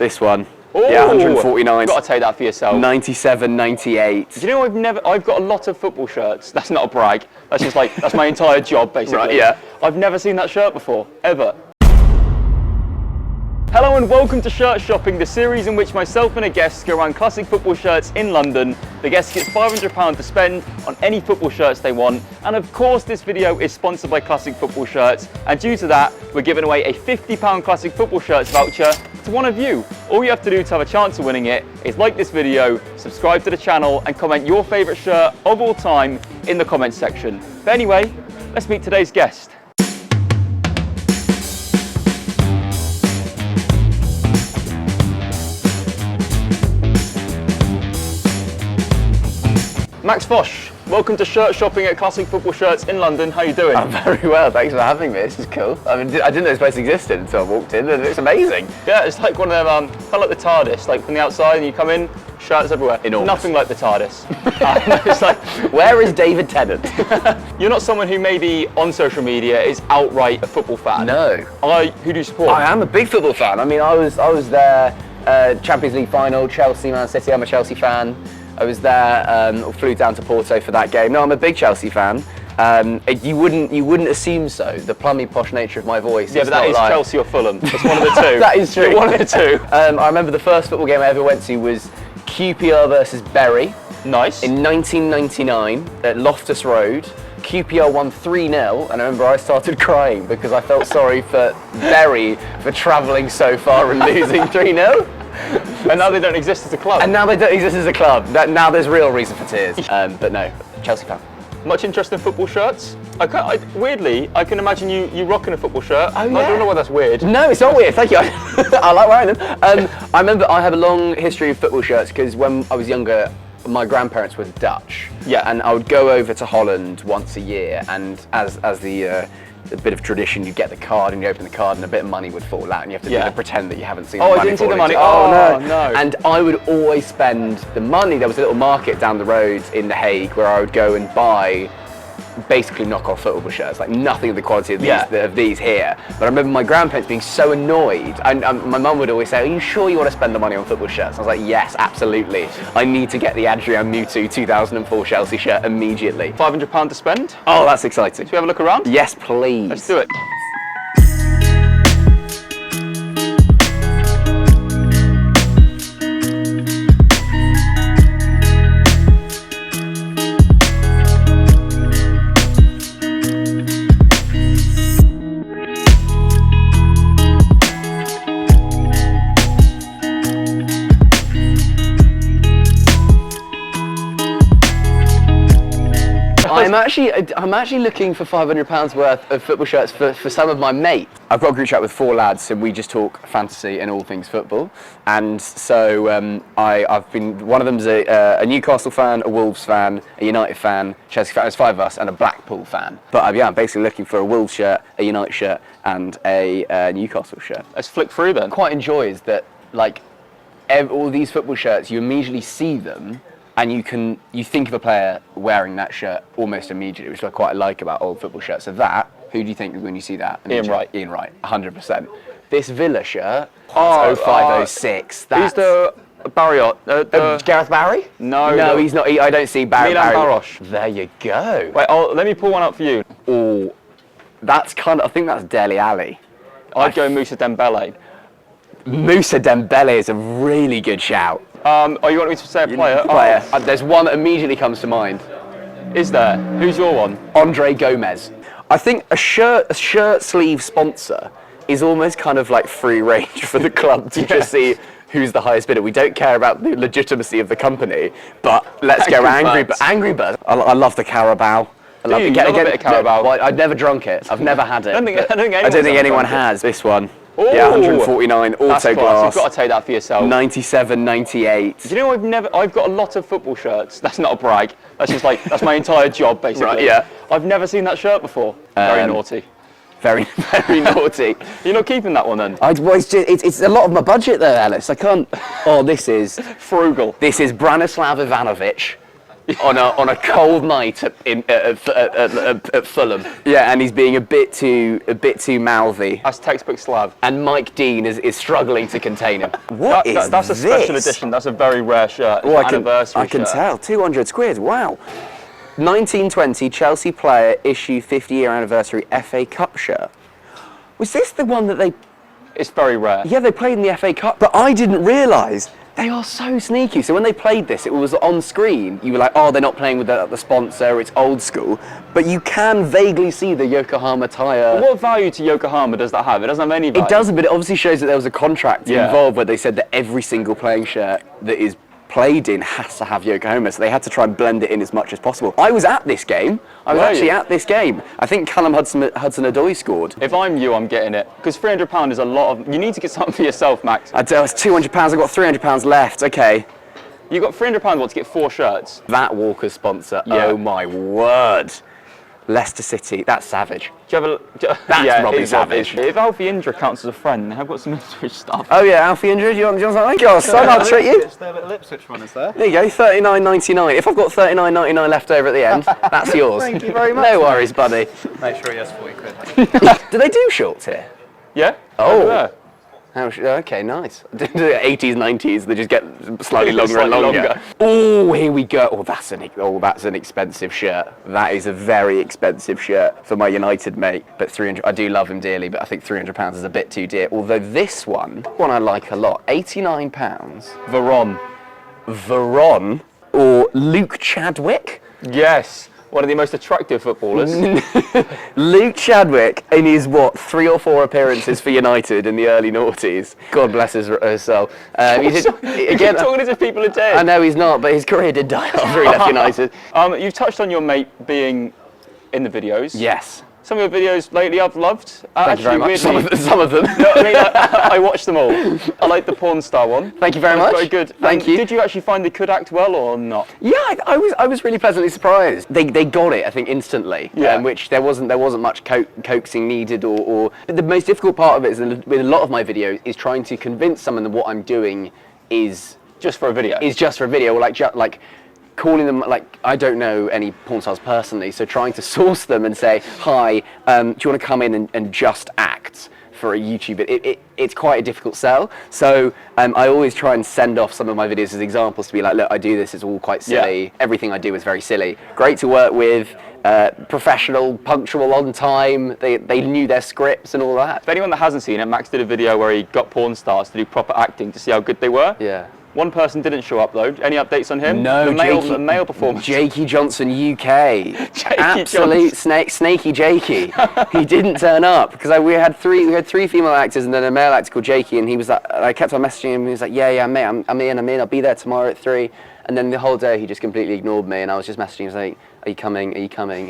This one. Ooh, Yeah, 149. You've got to take that for yourself. 97, 98. Do you know I've got a lot of football shirts. That's not a brag. That's just like, that's my entire job, basically. Right, yeah. I've never seen that shirt before, ever. Hello and welcome to Shirt Shopping, the series in which myself and a guest go around classic football shirts in London. The guest gets £500 to spend on any football shirts they want. And of course, this video is sponsored by Classic Football Shirts. And due to that, we're giving away a £50 Classic Football Shirts voucher to one of you. All you have to do to have a chance of winning it is like this video, subscribe to the channel, and comment your favourite shirt of all time in the comments section. But anyway, let's meet today's guest. Max Fosh, welcome to Shirt Shopping at Classic Football Shirts in London. How are you doing? I'm very well, thanks for having me. This is cool. I mean, I didn't know this place existed until I walked in, and it's amazing. Yeah, it's like one of them, kind of like the TARDIS, like from the outside and you come in, shirts everywhere. Enormous. Nothing like the TARDIS. It's like, where is David Tennant? You're not someone who maybe on social media is outright a football fan. No. Who do you support? I am a big football fan. I mean, I was there, Champions League final, Chelsea, Man City. I'm a Chelsea fan. I was there, flew down to Porto for that game. No, I'm a big Chelsea fan. You wouldn't assume so. The plummy posh nature of my voice. Yeah, but that is like... Chelsea or Fulham. It's one of the two. That is true. One of the two. I remember the first football game I ever went to was QPR versus Bury. Nice. In 1999 at Loftus Road. QPR won 3-0, and I remember I started crying because I felt sorry for Bury for travelling so far and losing 3-0. And now they don't exist as a club. And now they don't exist as a club. Now there's real reason for tears. But no, Chelsea fan. Much interest in football shirts? Weirdly, I can imagine you rocking a football shirt. Oh, yeah. I don't know why that's weird. No, it's not weird, thank you. I like wearing them. I remember I have a long history of football shirts because when I was younger, my grandparents were Dutch. Yeah. And I would go over to Holland once a year, and as a bit of tradition, you get the card and you open the card and a bit of money would fall out and you have to do the pretend that you haven't seen the money. I didn't see the money. Oh no. And I would always spend the money. There was a little market down the road in The Hague where I would go and buy basically knockoff football shirts, like nothing of the quality of these here. But I remember my grandparents being so annoyed, and my mum would always say, "Are you sure you want to spend the money on football shirts?" I was like, "Yes, absolutely. I need to get the Adrian Mutu 2004 Chelsea shirt immediately." £500 to spend? Oh, that's exciting. Should we have a look around? Yes, please. Let's do it. I'm actually looking for £500 worth of football shirts for some of my mates. I've got a group chat with 4 lads and we just talk fantasy and all things football. And so I've been, one of them's a Newcastle fan, a Wolves fan, a United fan, Chelsea fan. There's 5 of us and a Blackpool fan. But yeah, I'm basically looking for a Wolves shirt, a United shirt and a Newcastle shirt. Let's flick through then. Quite enjoy is that like all these football shirts, you immediately see them and you think of a player wearing that shirt almost immediately, which I quite like about old football shirts. So that, who do you think when you see that? Ian Wright. Ian Wright, 100%. This Villa shirt, 0506. He's the Barriot. Gareth Barry? No, he's not. I don't see Barry. Milan Baros. There you go. Wait, let me pull one up for you. Oh, that's I think that's Dele Alli. I'd go Moussa Dembele. Moussa Dembele is a really good shout. You want me to say a player? Player. There's one that immediately comes to mind. Is there? Who's your one? Andre Gomez. I think a shirt sleeve sponsor is almost kind of like free range for the club to just see who's the highest bidder. We don't care about the legitimacy of the company, but let's go Angry Birds. I love the Carabao. I love a bit of Carabao. Well, I've never drunk it. I've never had it. I don't think anyone has. This one. Ooh, yeah, 149 auto glass. You've got to take that for yourself. 97, 98. Do you know I've got a lot of football shirts. That's not a brag. That's just like that's my entire job basically. Right, yeah. I've never seen that shirt before. Very naughty. Very, very naughty. You're not keeping that one then? It's a lot of my budget there, Alice. I can't. Oh, this is frugal. This is Branislav Ivanovic. on a cold night at Fulham. Yeah, and he's being a bit too mouthy. That's textbook Slav. And Mike Dean is struggling to contain him. That's a special edition. That's a very rare shirt. It's an anniversary I can shirt. tell. 200 quid. Wow. 1920 Chelsea player issue 50-year anniversary FA Cup shirt. Was this the one that they... It's very rare. Yeah, they played in the FA Cup, but I didn't realise they are so sneaky. So when they played this, it was on screen. You were like, oh, they're not playing with the sponsor, it's old school. But you can vaguely see the Yokohama tyre. But what value to Yokohama does that have? It doesn't have any value. It doesn't, but it obviously shows that there was a contract involved where they said that every single playing shirt that is played in has to have Yokohama, so they had to try and blend it in as much as possible. I was at this game. I was actually at this game. I think Callum Hudson-Odoi scored. If I'm you, I'm getting it. Because £300 is a lot of... You need to get something for yourself, Max. I tell you, it's £200, I've got £300 left, okay. You got £300 to get 4 shirts. That Walker's sponsor, oh my word. Leicester City, that's savage. That's Robbie Savage. If Alfie Indra counts as a friend, I've got some Ipswich stuff. Oh yeah, Alfie Indra, do you want something? Go son, I'll treat you. Their little Ipswich one is there. There you go, $39.99. If I've got $39.99 left over at the end, that's yours. Thank you very much. No worries, buddy. Make sure he has 40 quid. Do they do shorts here? Yeah? Oh. Over there. Okay, nice. 80s, 90s, they just get slightly longer Slightly and longer. longer. Oh, here we go. Oh, that's an expensive shirt. That is a very expensive shirt for my United mate. But 300, I do love him dearly, but I think £300 is a bit too dear. Although this one I like a lot. £89. Veron or Luke Chadwick. Yes. One of the most attractive footballers. Luke Chadwick, in his, 3 or 4 appearances for United in the early noughties. God bless his soul. Again, talking to people in tears. I know he's not, but his career did die after he left United. You've touched on your mate being in the videos. Yes. Some of your videos lately I've loved. Thank you very much. Weirdly, Some of them. No, I mean, I watched them all. I like the porn star one. Thank you very much. Very good. Thank you. Did you actually find they could act well or not? Yeah, I was really pleasantly surprised. They got it, I think, instantly. Yeah. Which there wasn't much coaxing needed or. The most difficult part of it is with a lot of my videos is trying to convince someone that what I'm doing is just for a video. Or like calling them, like, I don't know any porn stars personally, so trying to source them and say, hi, do you want to come in and just act for a YouTube? It's quite a difficult sell. So I always try and send off some of my videos as examples to be like, look, I do this, it's all quite silly. Yeah. Everything I do is very silly. Great to work with, professional, punctual, on time. They knew their scripts and all that. For anyone that hasn't seen it, Max did a video where he got porn stars to do proper acting to see how good they were. Yeah. One person didn't show up though. Any updates on him? No, the male performance. Jakey Johnson UK. Absolute snaky Jakey. He didn't turn up because we had three female actors and then a male actor called Jakey, and he was like, I kept on messaging him. He was like, yeah, mate, I'm in. I'll be there tomorrow at 3. And then the whole day he just completely ignored me, and I was just messaging him like, are you coming?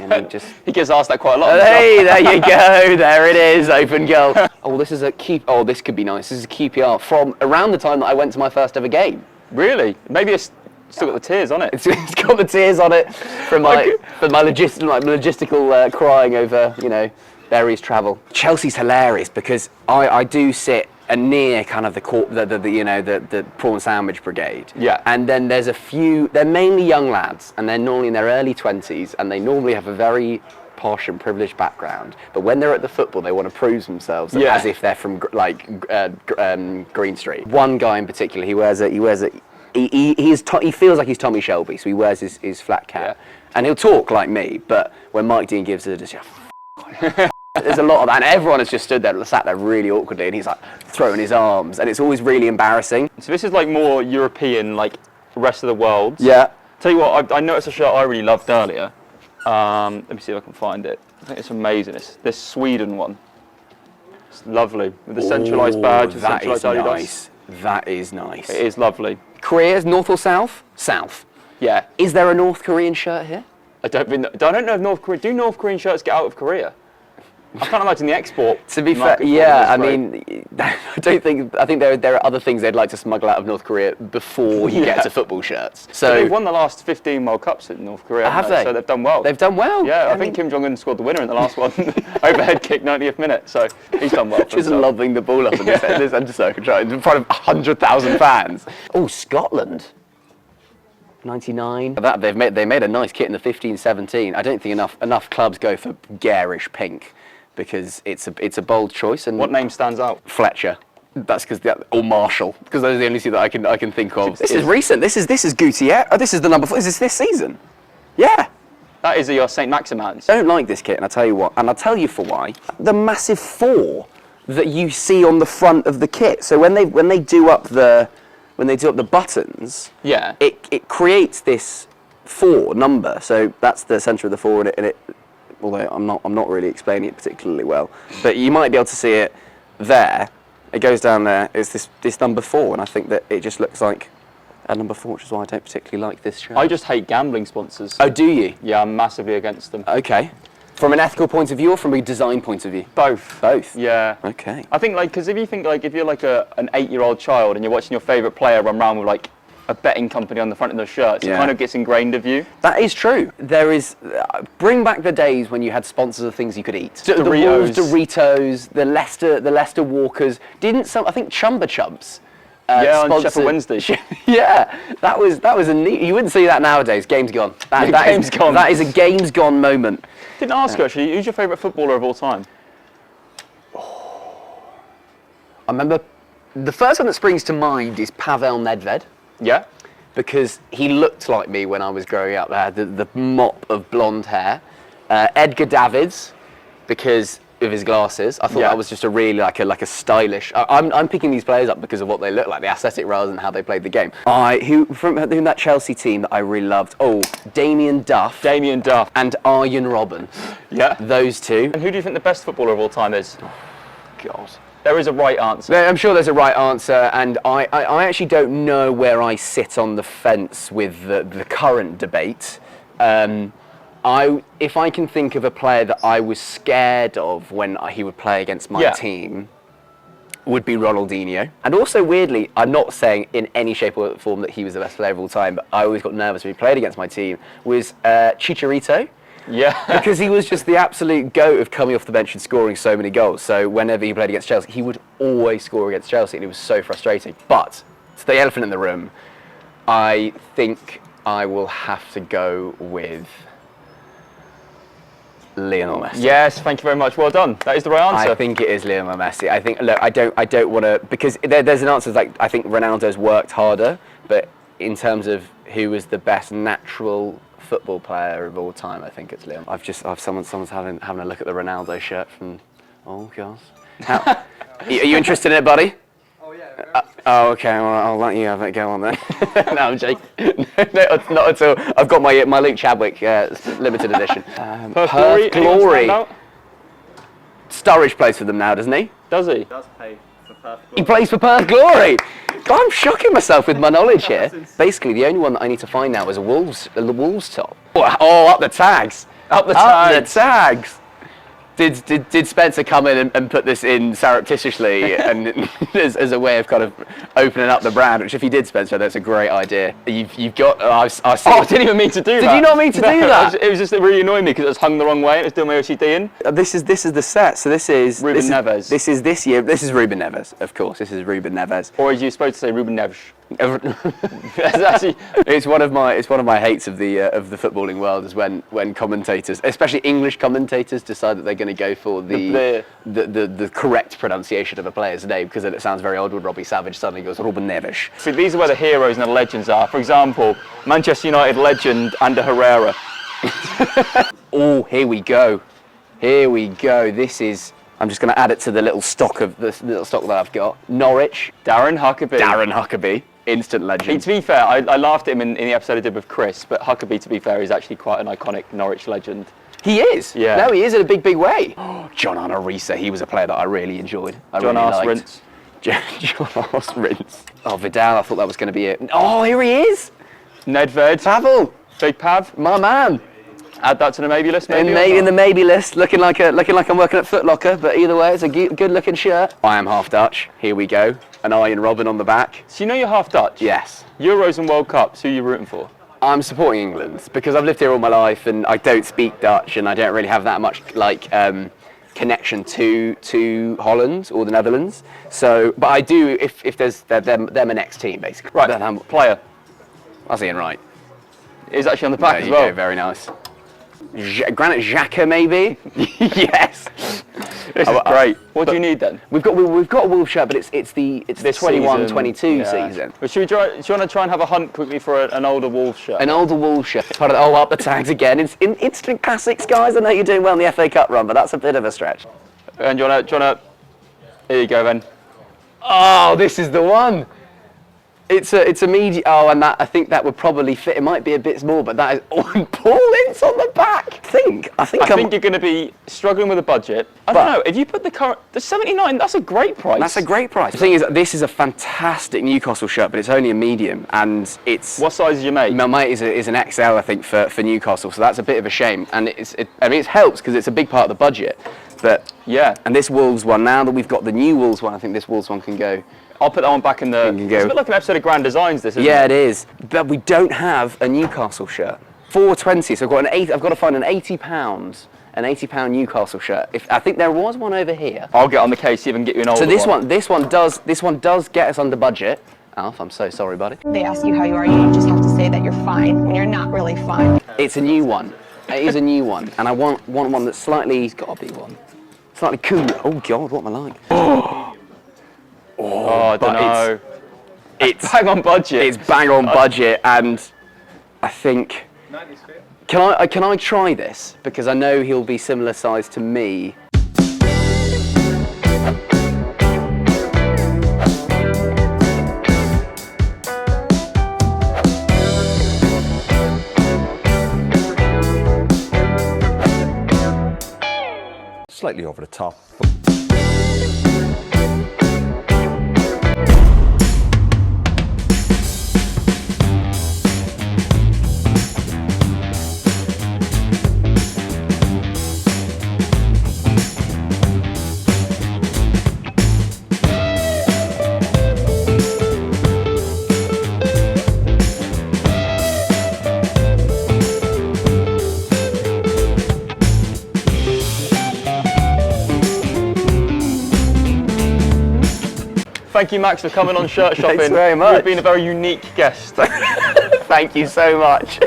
And he just... He gets asked that quite a lot. Hey, there you go. There it is. Open goal. Oh, this is this could be nice. This is a QPR from around the time that I went to my first ever game. Really? Maybe it's still got the tears on it. It's got the tears on it from my logistical crying over, Barry's travel. Chelsea's hilarious because I do sit near kind of the prawn sandwich brigade. Yeah. And then there's a few. They're mainly young lads, and they're normally in their early 20s, and they normally have a very posh and privileged background. But when they're at the football, they want to prove themselves as if they're from Green Street. One guy in particular, he feels like he's Tommy Shelby, so he wears his flat cap, and he'll talk like me. But when Mike Dean gives it, just there's a lot of that, and everyone has just sat there really awkwardly, and he's like throwing his arms, and it's always really embarrassing. So this is like more European, like rest of the world. Yeah. Tell you what, I noticed a shirt I really loved earlier. Let me see if I can find it. I think it's amazing. It's this Sweden one. It's lovely with the centralised badge. That is Adidas. nice. That is nice. It is lovely. Korea's North or South? South. Yeah. Is there a North Korean shirt here? I don't know if North Korea. Do North Korean shirts get out of Korea? I can't imagine the export. To be fair, I mean, I think there are other things they'd like to smuggle out of North Korea before you get to football shirts. So they've won the last 15 World Cups in North Korea. Have they? So they've done well. They've done well. Yeah, I think Kim Jong-un scored the winner in the last one. Overhead kick, 90th minute. So he's done well. Just lobbing the ball up in this end circle in front of 100,000 fans. Oh, Scotland. 99. That they made a nice kit in the 15-17. I don't think enough clubs go for garish pink because it's a bold choice. And What name stands out? Fletcher. That's because or Marshall, because those are the only two that I can think of. This is recent. This is Gutierrez. Oh, this is the number 4. Is this season? Yeah. That is your St. Maximans. I don't like this kit, and I'll tell you what. And I'll tell you for why. The massive 4 that you see on the front of the kit. So when they do up the buttons, Yeah. it creates this 4 number. So that's the centre of the 4, and it. Although I'm not really explaining it particularly well, but you might be able to see it there. It goes down there. It's this number 4, and I think that it just looks like a number 4, which is why I don't particularly like this shirt. I just hate gambling sponsors. Oh, do you? Yeah, I'm massively against them. Okay. From an ethical point of view or from a design point of view? Both. Both? Yeah. Okay. I think, like, because if you think, like, if you're like an 8-year-old child and you're watching your favourite player run around with, like, a betting company on the front of their shirts, Yeah. it kind of gets ingrained of you. That is true. There is. Bring back the days when you had sponsors of things you could eat. The Doritos. Wolves Doritos, the Leicester Walkers. I think Chumba Chubs. Yeah, on sponsored- Sheffield Wednesday. Yeah, that was a neat. You wouldn't see that nowadays. Game's gone. Game's gone. That is a game's gone moment. Didn't ask you, actually, who's your favourite footballer of all time? I remember the first one that springs to mind is Pavel Nedved. Yeah? Because he looked like me when I was growing up. The mop of blonde hair. Edgar Davids, because of his glasses. I thought Yeah. that was just a really like a stylish. I'm picking these players up because of what they look like, the aesthetic rather than how they played the game. From that Chelsea team that I really loved. Oh, Damien Duff. Damien Duff. And Arjen Robben. Yeah? Those two. And who do you think the best footballer of all time is? God. There is a right answer. I'm sure there's a right answer, and I actually don't know where I sit on the fence with the current debate. If I can think of a player that I was scared of when he would play against my team, would be Ronaldinho. And also, weirdly, I'm not saying in any shape or form that he was the best player of all time, but I always got nervous when he played against my team, was Chicharito. Yeah. Because he was just the absolute goat of coming off the bench and scoring so many goals. So whenever he played against Chelsea, he would always score against Chelsea, and it was so frustrating. But, to the elephant in the room, I think I will have to go with Lionel Messi. Yes, thank you very much. Well done. That is the right answer. I think it is Lionel Messi. I think, look, I don't want to, because there's an answer like, I think Ronaldo's worked harder, but in terms of who was the best natural football player of all time, I think it's Lionel. Someone's having a look at the Ronaldo shirt from, oh gosh. Are you interested in it, buddy? Oh yeah. Oh, okay. Well, I'll let you have it. Go on then. No, I'm joking. No, not at all. I've got my Luke Chadwick limited edition. Perth Glory. Sturridge plays for them now, doesn't he? Does he? He does pay for Perth. He plays for Perth Glory. God, I'm shocking myself with my knowledge here. Basically, the only one that I need to find now is a Wolves top. Oh, up the tags. Up the Up tags. the tags. Did Spencer come in and put this in surreptitiously and as a way of kind of opening up the brand? Which, if you did, Spencer, that's a great idea. You've got. I've seen. Oh, I didn't even mean to do that. Did you not mean to do that? It was just really annoying me because it was hung the wrong way. It was doing my OCD in. This is the set. So this is Ruben Neves. This is this year. This is Ruben Neves, of course. This is Ruben Neves. Or as you're supposed to say, Ruben Neves. That's actually. It's one of my hates of the footballing world is when commentators, especially English commentators, decide that they're going to go for the correct pronunciation of a player's name, because then it sounds very odd when Robbie Savage suddenly goes Ruben Neves. See, these are where the heroes and the legends are. For example, Manchester United legend Ander Herrera. Oh, here we go. Here we go. This is. I'm just going to add it to the little stock that I've got. Norwich. Darren Huckabee. Instant legend. To be fair, I laughed at him in the episode I did with Chris, but Huckabee, to be fair, is actually quite an iconic Norwich legend. He is. Yeah. No, he is in a big way. John Arisa, he was a player that I really enjoyed. John Arse. John Arse Rince. Oh, Vidal, I thought that was going to be it. Oh, here he is. Nedved. Pavel. Big Pav. My man. Add that to the maybe list, maybe? In the maybe list, looking like I'm working at Foot Locker, but either way, it's a good looking shirt. I am half Dutch. Here we go. An Arjen Robben on the back. So you know you're half Dutch? Yes. Euros and World Cups, who are you rooting for? I'm supporting England because I've lived here all my life and I don't speak Dutch and I don't really have that much connection to Holland or the Netherlands. So, but I do if there's they're my next team basically. Right. Then Player. That's Ian Wright. is actually on the back There as you well. go, very nice. Granite Xhaka, maybe? Yes. This is great. What do you need then? We've got a Wolves shirt, but it's the This 21-22 season. season. But do you want to try and have a hunt quickly for an older Wolves shirt? An older Wolves shirt. Part of up the tags again. It's in instant classics, guys. I know you're doing well in the FA Cup run, but that's a bit of a stretch. And do you want to? Here you go, then. Oh, this is the one. It's a medium. Oh, and that I think that would probably fit. It might be a bit small, but that is Paul Ince on the back. I think you're going to be struggling with a budget. I don't know. If you put the 79, that's a great price. That's a great price. The thing is, this is a fantastic Newcastle shirt, but it's only a medium, and it's. What size is your mate? My mate is an XL, I think, for Newcastle. So that's a bit of a shame, and it helps because it's a big part of the budget. But yeah. And this Wolves one, now that we've got the new Wolves one, I think this Wolves one can go. I'll put that one back in the. It's a bit like an episode of Grand Designs, this, isn't it? Yeah, it is. But we don't have a Newcastle shirt. $4.20. So I've got to find an £80 Newcastle shirt. I think there was one over here. I'll get on the case, see if I can get you an older one. This one does get us under budget. Alf, I'm so sorry, buddy. They ask you how you are, you just have to say that you're fine when you're not really fine. It's a new one. It is a new one, and I want one that's slightly. It's got to be one. Slightly cool. Oh God, what am I like? Oh, I don't know. It's bang on budget. It's bang on budget, and I think. 90s fit. Can I try this? Because I know he'll be similar size to me. Slightly over the top. Thank you, Max, for coming on Shirt Shopping. Thanks very much. You've been a very unique guest. Thank you so much.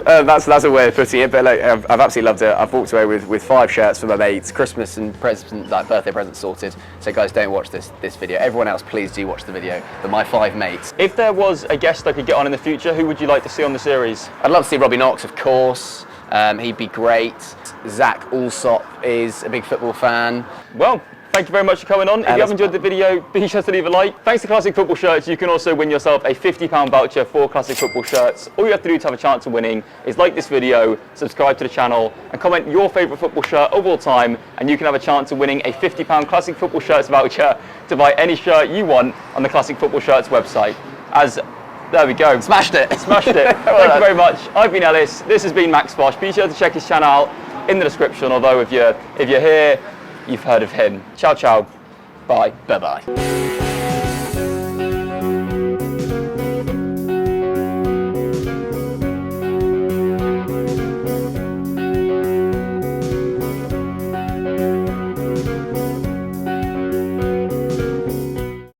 That's a way of putting it, but look, I've absolutely loved it. I've walked away with 5 shirts for my mates, Christmas and birthday presents sorted. So guys, don't watch this video. Everyone else, please do watch the video. But my 5 mates. If there was a guest I could get on in the future, who would you like to see on the series? I'd love to see Robbie Knox, of course. He'd be great. Zach Alsop is a big football fan. Well, thank you very much for coming on. If you have enjoyed the video, be sure to leave a like. Thanks to Classic Football Shirts, you can also win yourself a £50 voucher for Classic Football Shirts. All you have to do to have a chance of winning is like this video, subscribe to the channel, and comment your favourite football shirt of all time, and you can have a chance of winning a £50 Classic Football Shirts voucher to buy any shirt you want on the Classic Football Shirts website. There we go. Smashed it. Smashed it. Thank you very much. I've been Ellis. This has been Max Fosh. Be sure to check his channel out in the description, although if you're here, you've heard of him. Ciao, ciao. Bye. Bye-bye.